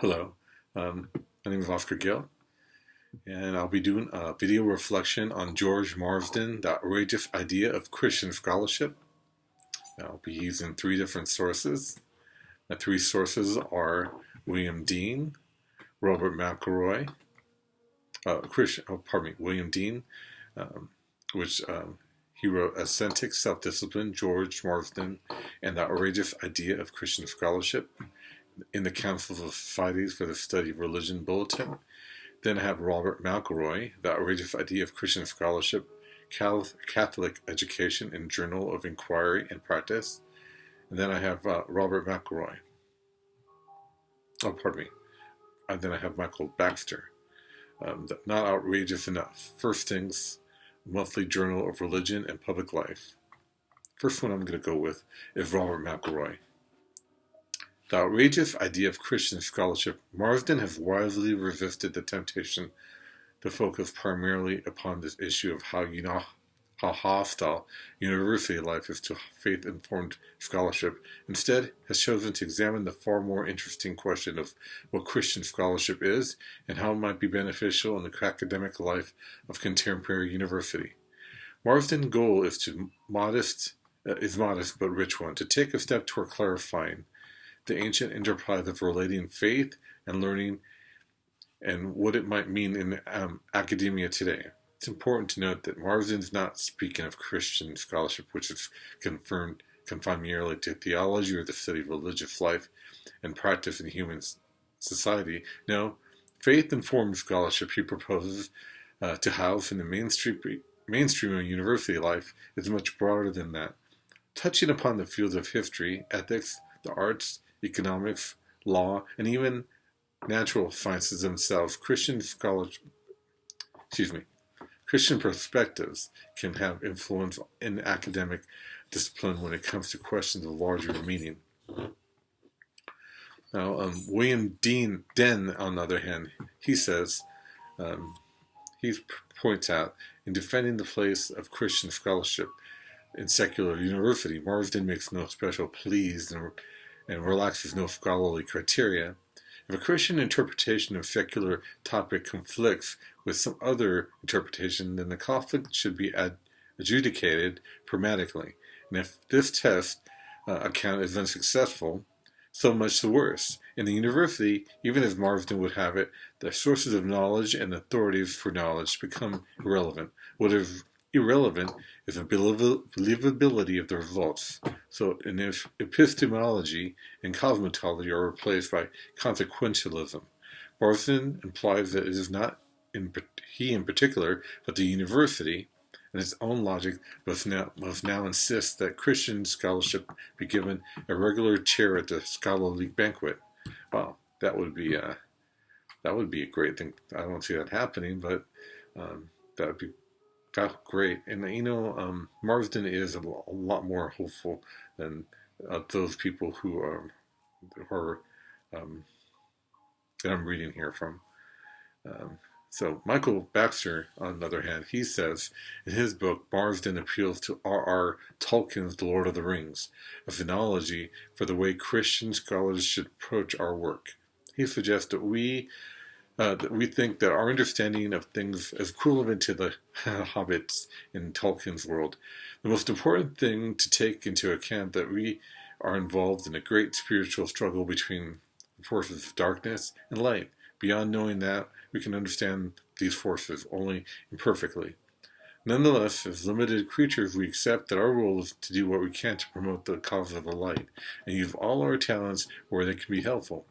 Hello, my name is Oscar Gill, and I'll be doing a video reflection on George Marsden, the outrageous idea of Christian scholarship. I'll be using three different sources. The three sources are William Dean, Robert McElroy, William Dean, which he wrote Ascetic Self-Discipline, George Marsden, and the Outrageous Idea of Christian Scholarship in the Councils of Societies for the Study of Religion Bulletin. Then I have Robert McElroy, The Outrageous Idea of Christian Scholarship, Catholic Education in Journal of Inquiry and Practice. And then I have Robert McElroy. And then I have Michael Baxter. Not outrageous enough. First Things, Monthly Journal of Religion and Public Life. First one I'm going to go with is Robert McElroy. The outrageous idea of Christian scholarship. Marsden has wisely resisted the temptation to focus primarily upon this issue of how hostile university life is to faith-informed scholarship. Instead, has chosen to examine the far more interesting question of what Christian scholarship is and how it might be beneficial in the academic life of contemporary university. Marsden's goal is modest but rich one, to take a step toward clarifying the ancient enterprise of relating faith and learning and what it might mean in academia today. It's important to note that Marsden's not speaking of Christian scholarship, which is confined merely to theology or the study of religious life and practice in human society. No, faith-informed scholarship he proposes to house in the mainstream of university life is much broader than that, touching upon the fields of history, ethics, the arts, economics, law, and even natural sciences themselves. Christian perspectives can have influence in academic discipline when it comes to questions of larger meaning. Now, William Dean, on the other hand, he says, he points out, in defending the place of Christian scholarship in secular university, Marsden makes no special pleas and relaxes no scholarly criteria. If a Christian interpretation of secular topic conflicts with some other interpretation, then the conflict should be adjudicated pragmatically. And if this test account is unsuccessful, so much the worse. In the university, even as Marsden would have it, the sources of knowledge and authorities for knowledge become irrelevant. What is irrelevant is the believability of the results. So in epistemology and cosmology are replaced by consequentialism. Marsden implies that it is not he in particular, but the university, and its own logic must now insist that Christian scholarship be given a regular chair at the scholarly banquet. Wow, that would be a great thing. I don't see that happening, but that would be great. And Marsden is a lot more hopeful than those people who are that I'm reading here from. So Michael Baxter, on the other hand, he says in his book, Marsden appeals to R.R. Tolkien's The Lord of the Rings, a phenology for the way Christian scholars should approach our work. He suggests that we think that our understanding of things is equivalent to the hobbits in Tolkien's world. The most important thing to take into account that we are involved in a great spiritual struggle between the forces of darkness and light. Beyond knowing that, we can understand these forces only imperfectly. Nonetheless, as limited creatures, we accept that our role is to do what we can to promote the cause of the light, and use all our talents where they can be helpful.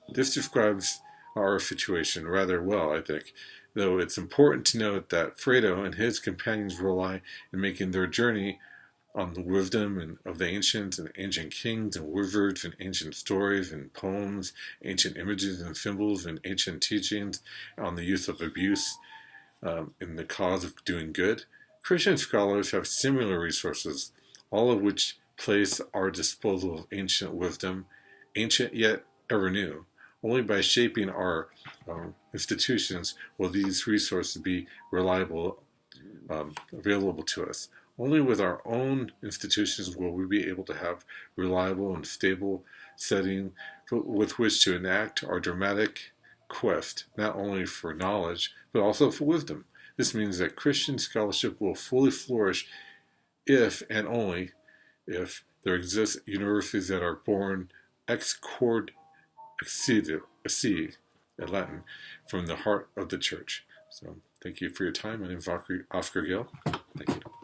This describes our situation rather well, I think, though it's important to note that Fredo and his companions rely in making their journey on the wisdom of the ancients and ancient kings and wizards and ancient stories and poems, ancient images and symbols and ancient teachings on the use of abuse in the cause of doing good. Christian scholars have similar resources, all of which place our disposal of ancient wisdom, ancient yet ever new. Only by shaping our institutions will these resources be available to us. Only with our own institutions will we be able to have reliable and stable setting with which to enact our dramatic quest, not only for knowledge, but also for wisdom. This means that Christian scholarship will fully flourish if and only if there exist universities that are born ex cord exceed, in Latin, from the heart of the church. So thank you for your time. My name is Oscar Gill. Thank you.